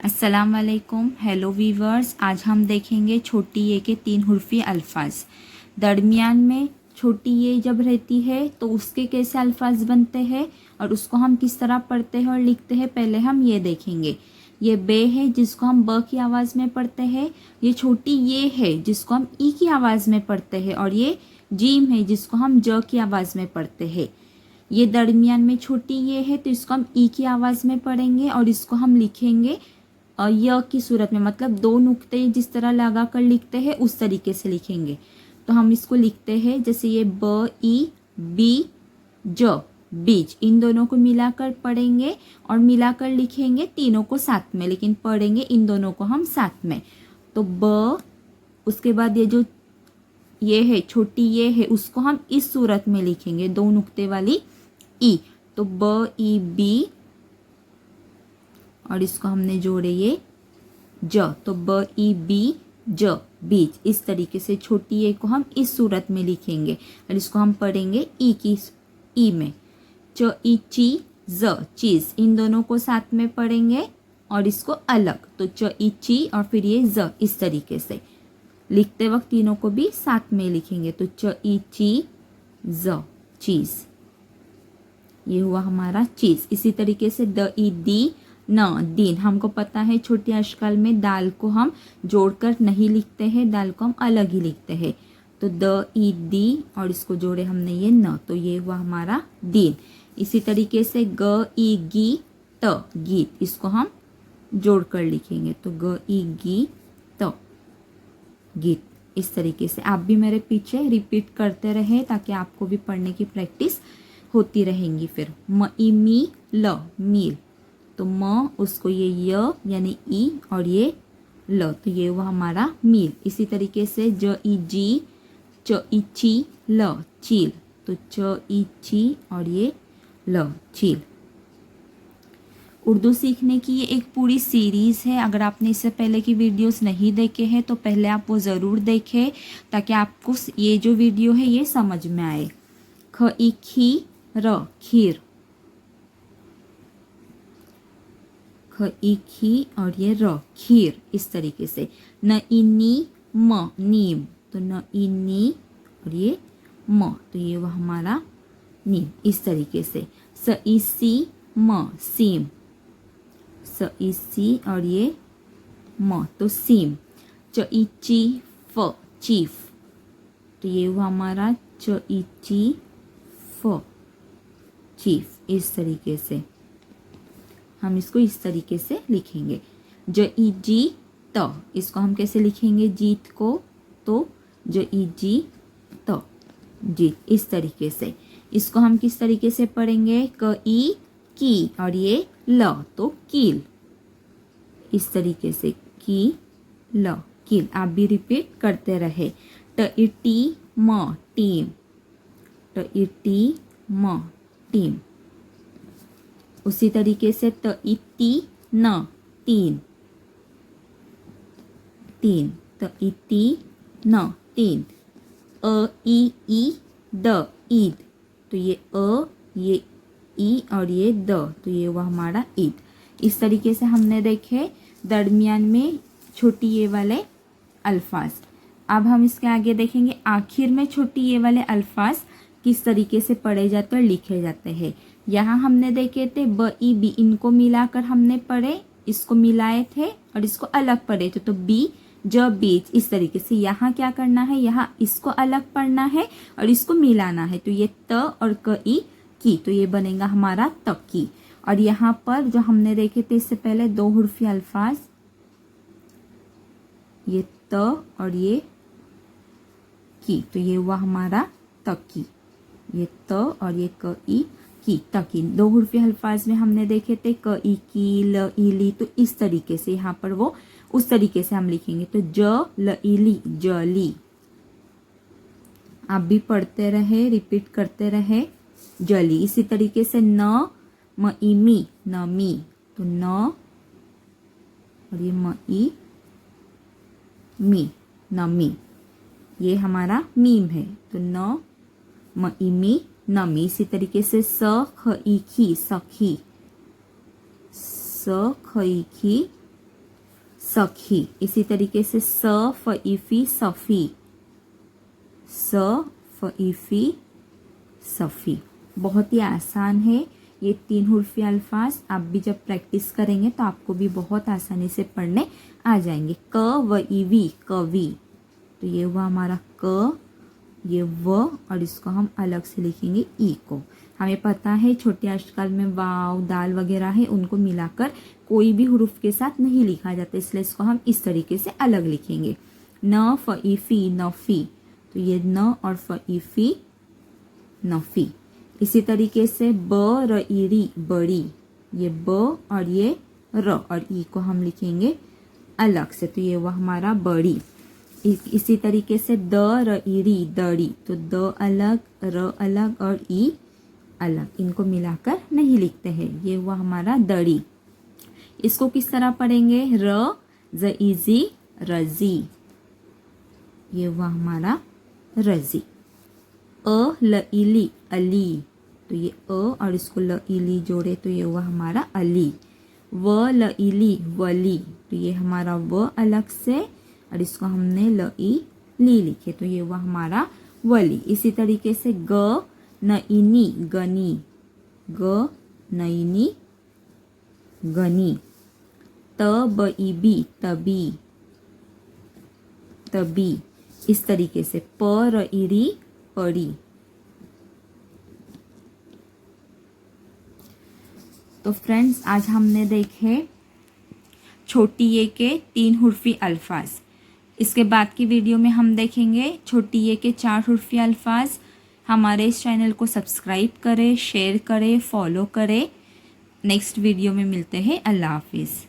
अस्सलाम वालेकुम। Hello viewers, आज हम देखेंगे छोटी ए के 3 हुर्फी अल्फाज। दरमियान में छोटी ए जब रहती है तो उसके कैसे अल्फाज बनते हैं और उसको हम किस तरह पढ़ते हैं और लिखते हैं, पहले हम ये देखेंगे। ये बे है जिसको हम ब की आवाज़ में पढ़ते हैं। ये छोटी ये है जिसको हम ई की आवाज़ में पढ़ते हैं और ये जीम है जिसको हम ज की आवाज़ में पढ़ते हैं। ये दरमियान में छोटी ये है तो इसको हम ई की आवाज़ में पढ़ेंगे और इसको हम लिखेंगे य की सूरत में, मतलब 2 नुक्ते जिस तरह लगा कर लिखते हैं उस तरीके से लिखेंगे। तो हम इसको लिखते हैं जैसे ये ब ई बी ज, बीज। इन दोनों को मिलाकर पढ़ेंगे और मिलाकर लिखेंगे तीनों को साथ में, लेकिन पढ़ेंगे इन दोनों को हम साथ में। तो ब, उसके बाद ये जो ये है छोटी ये है उसको हम इस सूरत में लिखेंगे 2 नुक्ते वाली ई। तो ब ई बी और इसको हमने जोड़े ये ज, तो ब ई बी ज, बीज। इस तरीके से छोटी ए को हम इस सूरत में लिखेंगे और इसको हम पढ़ेंगे ई की ई में। च ई ची ज, चीज। इन दोनों को साथ में पढ़ेंगे और इसको अलग, तो च ई ची और फिर ये ज। इस तरीके से लिखते वक्त तीनों को भी साथ में लिखेंगे। तो च ई ची ज, चीज। ये हुआ हमारा चीज। इसी तरीके से द ई दी न, दीन। हमको पता है छोटी अशकाल में दाल को हम जोड़कर नहीं लिखते हैं, दाल को हम अलग ही लिखते हैं। तो द ई दी और इसको जोड़े हमने ये न, तो ये हुआ हमारा दीन। इसी तरीके से ग ई गी त, गीत। इसको हम जोड़कर लिखेंगे तो ग ई गी त, गीत। इस तरीके से आप भी मेरे पीछे रिपीट करते रहे ताकि आपको भी पढ़ने की प्रैक्टिस होती रहेंगी। फिर म ई मी ल, मील। तो म, उसको ये य यानी ई और ये ल, तो ये हुआ हमारा मील। इसी तरीके से ज ई जी च ई ची ल, चील। तो च ई ची और ये ल, चील। उर्दू सीखने की ये एक पूरी सीरीज़ है। अगर आपने इससे पहले की वीडियोस नहीं देखे हैं तो पहले आप वो ज़रूर देखें ताकि आपको ये जो वीडियो है ये समझ में आए। ख ई खी र, खीर। ख ई खी और ये र, खीर। इस तरीके से न ई नी म, नीम। तो न ई नी और ये म, तो ये वह हमारा नीम। इस तरीके से स ई सी म, सीम। स ई सी और ये म, तो सीम। च ई ची फ, चीफ। तो ये हुआ हमारा च ई ची फ, चीफ। इस तरीके से हम इसको इस तरीके से लिखेंगे। ज ई जी त, इसको हम कैसे लिखेंगे जीत को, तो ज ई जी त, जीत। इस तरीके से इसको हम किस तरीके से पढ़ेंगे, क ई की और ये ल, तो कील। इस तरीके से की ल, कील। आप भी रिपीट करते रहे। ट ई टी म, टीम। ट ई टी म, टीम। उसी तरीके से त ई ती न, तीन। तीन। त ई ती न, तीन। अ ई ई द, ईद। तो ये अ, ये ई और ये द, तो ये हुआ हमारा ईद। इस तरीके से हमने देखे दरमियान में छोटी ये वाले अल्फाज। अब हम इसके आगे देखेंगे आखिर में छोटी ये वाले अल्फाज किस तरीके से पढ़े जाते और लिखे जाते हैं। यहाँ हमने देखे थे ब ई बी, इनको मिलाकर हमने पढ़े, इसको मिलाए थे और इसको अलग पढ़े थे, तो बी ज, बीज। इस तरीके से यहाँ क्या करना है, यहाँ इसको अलग पढ़ना है और इसको मिलाना है। तो ये त और क ई की, तो ये बनेगा हमारा तकी। और यहाँ पर जो हमने देखे थे इससे पहले 2 हुर्फी अल्फाज, ये त और ये की, तो ये हुआ हमारा तकी। ये त और ये क ई की, तकी। 2 हुर्फी अल्फाज में हमने देखे थे क ई की, ल ई ली। तो इस तरीके से यहाँ पर वो उस तरीके से हम लिखेंगे। तो ज ल ई ली, जली। आप भी पढ़ते रहे, रिपीट करते रहे, जली। इसी तरीके से न म ई मी, नमी। तो न और ये म ई मी, नमी। ये हमारा मीम है, तो न म ई मी, नमी। इसी तरीके से स ख ई खी, सखी। स ख ई खी, सखी। इसी तरीके से स फ़ सफ़ी, स फ़ सफ़ी। बहुत ही आसान है ये 3 हुर्फी अल्फाज। आप भी जब प्रैक्टिस करेंगे तो आपको भी बहुत आसानी से पढ़ने आ जाएंगे। क व ई वी कवि, तो ये हुआ हमारा क, ये व, और इसको हम अलग से लिखेंगे ई को। हमें पता है छोटे अक्षरकाल में वाव दाल वगैरह है, उनको मिलाकर कोई भी हुरूफ के साथ नहीं लिखा जाता, इसलिए इसको हम इस तरीके से अलग लिखेंगे। न फ़ी नफ़ी, तो ये न और फ़ी नफ़ी। इसी तरीके से ब र ई री बड़ी, ये ब और ये र और ई को हम लिखेंगे अलग से, तो ये हुआ हमारा बड़ी। इसी तरीके से द र ई री दड़ी, तो द अलग, र अलग और ई अलग, इनको मिलाकर नहीं लिखते हैं, ये हुआ हमारा दड़ी। इसको किस तरह पढ़ेंगे? र ज इजी रजी, ये हुआ हमारा रजी। अ ल इली अली, तो ये अ और इसको ल इली जोड़े तो ये हुआ हमारा अली। व ल इली वली, तो ये हमारा व अलग से और इसको हमने ल ई ली लिखे, तो ये हुआ हमारा वली। इसी तरीके से ग न इनी गनी, ग न इनी गनी। त ब ई बी तबी, तबी। इस तरीके से प र ई री पड़ी। तो फ्रेंड्स आज हमने देखे छोटी ये के 3 हुर्फी अल्फाज। इसके बाद की वीडियो में हम देखेंगे छोटी ये के 4 हुर्फी अल्फाज। हमारे इस चैनल को सब्सक्राइब करें, शेयर करें, फॉलो करें। नेक्स्ट वीडियो में मिलते हैं। अल्लाह हाफिज़।